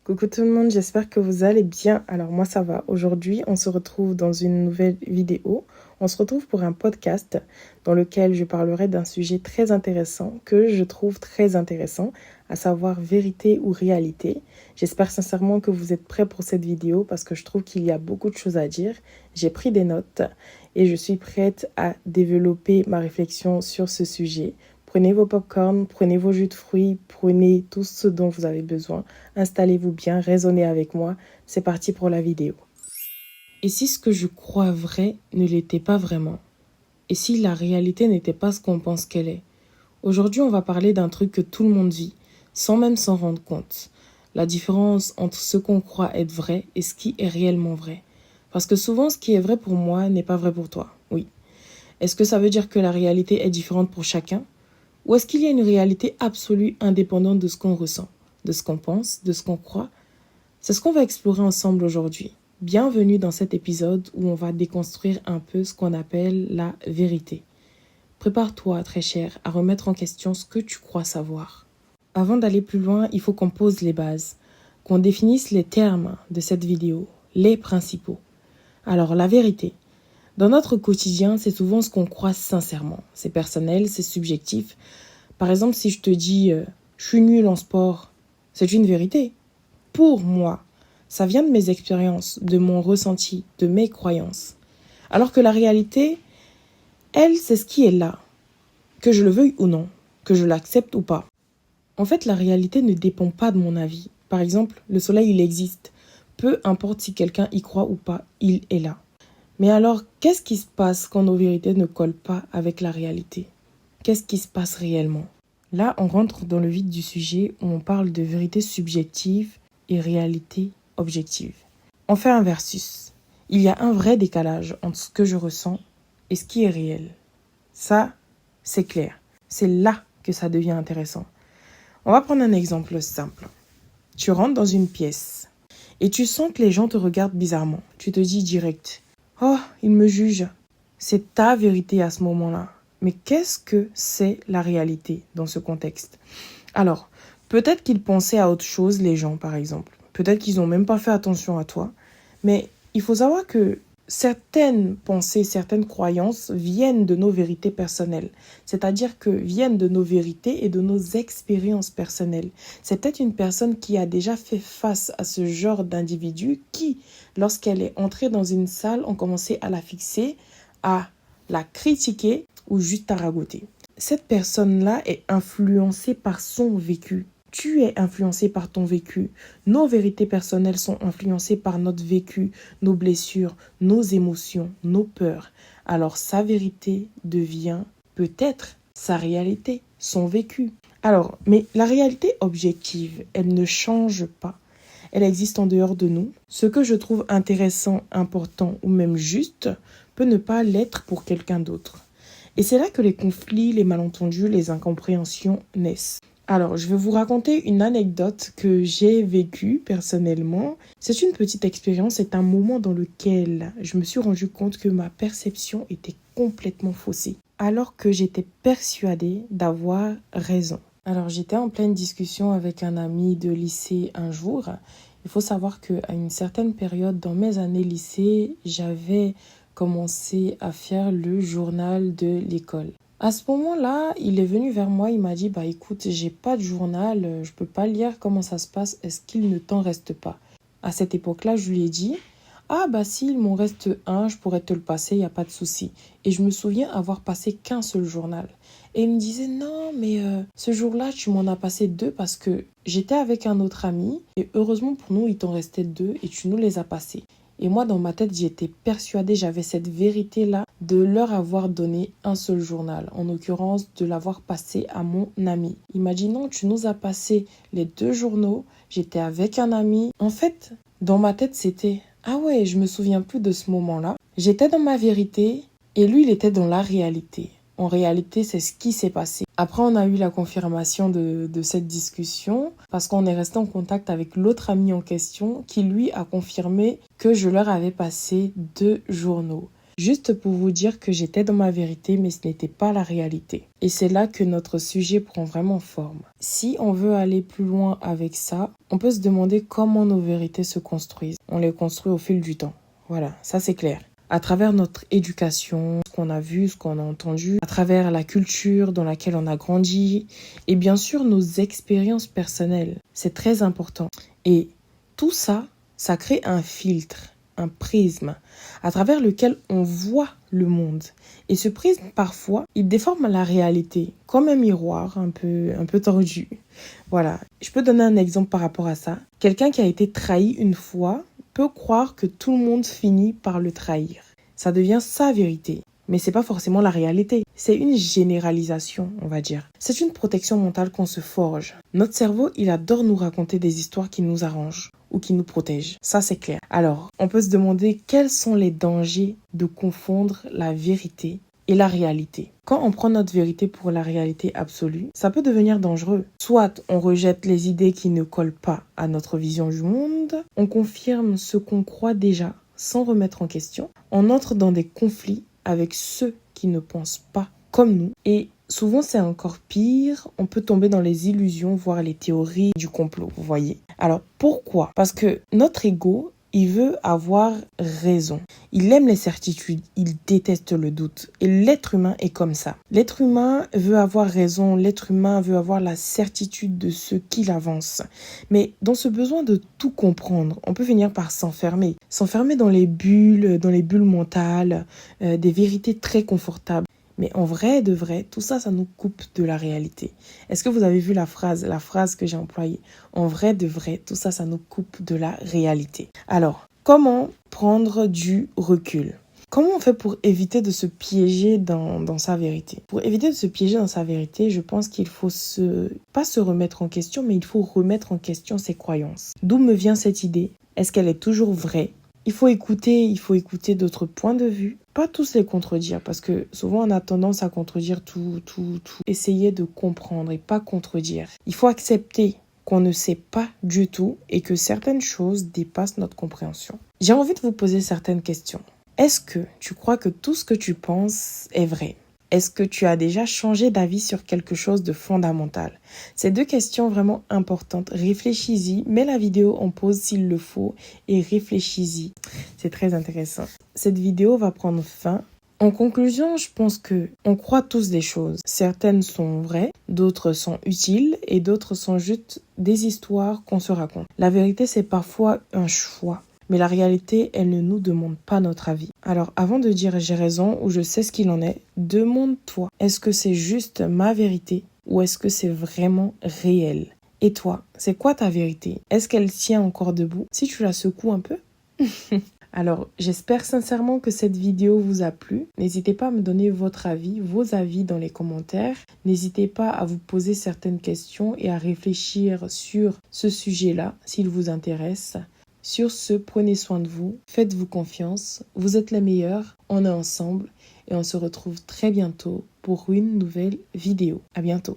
Coucou tout le monde, j'espère que vous allez bien. Alors moi ça va. Aujourd'hui, on se retrouve dans une nouvelle vidéo. On se retrouve pour un podcast dans lequel je parlerai d'un sujet très intéressant que je trouve très intéressant, à savoir vérité ou réalité. J'espère sincèrement que vous êtes prêts pour cette vidéo parce que je trouve qu'il y a beaucoup de choses à dire. J'ai pris des notes et je suis prête à développer ma réflexion sur ce sujet. Prenez vos popcorn, prenez vos jus de fruits, prenez tout ce dont vous avez besoin. Installez-vous bien, raisonnez avec moi. C'est parti pour la vidéo. Et si ce que je crois vrai ne l'était pas vraiment? Et si la réalité n'était pas ce qu'on pense qu'elle est? Aujourd'hui, on va parler d'un truc que tout le monde vit, sans même s'en rendre compte. La différence entre ce qu'on croit être vrai et ce qui est réellement vrai. Parce que souvent, ce qui est vrai pour moi n'est pas vrai pour toi. Oui. Est-ce que ça veut dire que la réalité est différente pour chacun? Ou est-ce qu'il y a une réalité absolue indépendante de ce qu'on ressent, de ce qu'on pense, de ce qu'on croit? C'est ce qu'on va explorer ensemble aujourd'hui. Bienvenue dans cet épisode où on va déconstruire un peu ce qu'on appelle la vérité. Prépare-toi, très cher, à remettre en question ce que tu crois savoir. Avant d'aller plus loin, il faut qu'on pose les bases, qu'on définisse les termes de cette vidéo, les principaux. Alors, la vérité. Dans notre quotidien, c'est souvent ce qu'on croit sincèrement. C'est personnel, c'est subjectif. Par exemple, si je te dis je suis nul en sport, c'est une vérité. Pour moi, ça vient de mes expériences, de mon ressenti, de mes croyances. Alors que la réalité, elle, c'est ce qui est là. Que je le veuille ou non, que je l'accepte ou pas. En fait, la réalité ne dépend pas de mon avis. Par exemple, le soleil, il existe. Peu importe si quelqu'un y croit ou pas, il est là. Mais alors, qu'est-ce qui se passe quand nos vérités ne collent pas avec la réalité? Qu'est-ce qui se passe réellement? Là, on rentre dans le vif du sujet où on parle de vérité subjective et réalité objective. On fait un versus. Il y a un vrai décalage entre ce que je ressens et ce qui est réel. Ça, c'est clair. C'est là que ça devient intéressant. On va prendre un exemple simple. Tu rentres dans une pièce et tu sens que les gens te regardent bizarrement. Tu te dis direct: oh, ils me jugent. C'est ta vérité à ce moment-là. Mais qu'est-ce que c'est la réalité dans ce contexte? Alors, peut-être qu'ils pensaient à autre chose, les gens, par exemple. Peut-être qu'ils n'ont même pas fait attention à toi. Mais il faut savoir que certaines pensées, certaines croyances viennent de nos vérités personnelles. C'est-à-dire que viennent de nos vérités et de nos expériences personnelles. C'est peut-être une personne qui a déjà fait face à ce genre d'individu qui, lorsqu'elle est entrée dans une salle, ont commencé à la fixer, à la critiquer ou juste à ragoter. Cette personne-là est influencée par son vécu. Tu es influencé par ton vécu. Nos vérités personnelles sont influencées par notre vécu, nos blessures, nos émotions, nos peurs. Alors sa vérité devient peut-être sa réalité, son vécu. Alors, mais la réalité objective, elle ne change pas. Elle existe en dehors de nous. Ce que je trouve intéressant, important ou même juste peut ne pas l'être pour quelqu'un d'autre. Et c'est là que les conflits, les malentendus, les incompréhensions naissent. Alors, je vais vous raconter une anecdote que j'ai vécue personnellement. C'est une petite expérience, c'est un moment dans lequel je me suis rendu compte que ma perception était complètement faussée, alors que j'étais persuadée d'avoir raison. Alors, j'étais en pleine discussion avec un ami de lycée un jour. Il faut savoir qu'à une certaine période dans mes années lycée, j'avais commencé à faire le journal de l'école. À ce moment-là, il est venu vers moi, il m'a dit: bah écoute, j'ai pas de journal, je peux pas lire, comment ça se passe, est-ce qu'il ne t'en reste pas? À cette époque-là, je lui ai dit: ah bah si, il m'en reste un, je pourrais te le passer, il n'y a pas de souci. Et je me souviens avoir passé qu'un seul journal. Et il me disait: non, mais ce jour-là, tu m'en as passé deux parce que j'étais avec un autre ami et heureusement pour nous, il t'en restait deux et tu nous les as passés. Et moi, dans ma tête, j'étais persuadée, j'avais cette vérité-là de leur avoir donné un seul journal. En l'occurrence, de l'avoir passé à mon ami. Il m'a dit: non, tu nous as passé les deux journaux. J'étais avec un ami. En fait, dans ma tête, c'était: ah ouais, je me souviens plus de ce moment-là. J'étais dans ma vérité et lui, il était dans la réalité. En réalité, c'est ce qui s'est passé. Après, on a eu la confirmation de cette discussion parce qu'on est resté en contact avec l'autre ami en question qui, lui, a confirmé que je leur avais passé deux journaux. Juste pour vous dire que j'étais dans ma vérité, mais ce n'était pas la réalité. Et c'est là que notre sujet prend vraiment forme. Si on veut aller plus loin avec ça, on peut se demander comment nos vérités se construisent. On les construit au fil du temps. Voilà, ça c'est clair. À travers notre éducation, ce qu'on a vu, ce qu'on a entendu, à travers la culture dans laquelle on a grandi, et bien sûr nos expériences personnelles. C'est très important. Et tout ça, ça crée un filtre, un prisme, à travers lequel on voit le monde. Et ce prisme, parfois, il déforme la réalité, comme un miroir un peu tordu. Voilà, je peux donner un exemple par rapport à ça. Quelqu'un qui a été trahi une fois peut croire que tout le monde finit par le trahir. Ça devient sa vérité. Mais c'est pas forcément la réalité. C'est une généralisation, on va dire. C'est une protection mentale qu'on se forge. Notre cerveau, il adore nous raconter des histoires qui nous arrangent ou qui nous protègent. Ça, c'est clair. Alors, on peut se demander quels sont les dangers de confondre la vérité et la réalité. Quand on prend notre vérité pour la réalité absolue, ça peut devenir dangereux. Soit on rejette les idées qui ne collent pas à notre vision du monde, on confirme ce qu'on croit déjà sans remettre en question, on entre dans des conflits avec ceux qui ne pensent pas comme nous. Et souvent, c'est encore pire, on peut tomber dans les illusions, voire les théories du complot, vous voyez. Alors, pourquoi ? Parce que notre ego, il veut avoir raison. Il aime les certitudes, il déteste le doute. Et l'être humain est comme ça. L'être humain veut avoir raison, l'être humain veut avoir la certitude de ce qu'il avance. Mais dans ce besoin de tout comprendre, on peut finir par s'enfermer. S'enfermer dans les bulles mentales, des vérités très confortables. Mais en vrai, de vrai, tout ça, ça nous coupe de la réalité. Est-ce que vous avez vu la phrase que j'ai employée ? En vrai, de vrai, tout ça, ça nous coupe de la réalité. Alors, comment prendre du recul ? Comment on fait pour éviter de se piéger dans sa vérité ? Pour éviter de se piéger dans sa vérité, je pense qu'il faut pas se remettre en question, mais il faut remettre en question ses croyances. D'où me vient cette idée ? Est-ce qu'elle est toujours vraie ? Il faut écouter d'autres points de vue, pas tous les contredire, parce que souvent on a tendance à contredire tout. Essayer de comprendre et pas contredire. Il faut accepter qu'on ne sait pas du tout et que certaines choses dépassent notre compréhension. J'ai envie de vous poser certaines questions. Est-ce que tu crois que tout ce que tu penses est vrai ? Est-ce que tu as déjà changé d'avis sur quelque chose de fondamental ? Ces deux questions vraiment importantes. Réfléchis-y, mets la vidéo en pause s'il le faut et réfléchis-y. C'est très intéressant. Cette vidéo va prendre fin. En conclusion, je pense que on croit tous des choses. Certaines sont vraies, d'autres sont utiles et d'autres sont juste des histoires qu'on se raconte. La vérité, c'est parfois un choix. Mais la réalité, elle ne nous demande pas notre avis. Alors, avant de dire j'ai raison ou je sais ce qu'il en est, demande-toi, est-ce que c'est juste ma vérité ou est-ce que c'est vraiment réel ? Et toi, c'est quoi ta vérité ? Est-ce qu'elle tient encore debout ? Si tu la secoues un peu ? Alors, j'espère sincèrement que cette vidéo vous a plu. N'hésitez pas à me donner votre avis, vos avis dans les commentaires. N'hésitez pas à vous poser certaines questions et à réfléchir sur ce sujet-là, s'il vous intéresse. Sur ce, prenez soin de vous, faites-vous confiance, vous êtes les meilleurs, on est ensemble et on se retrouve très bientôt pour une nouvelle vidéo. À bientôt.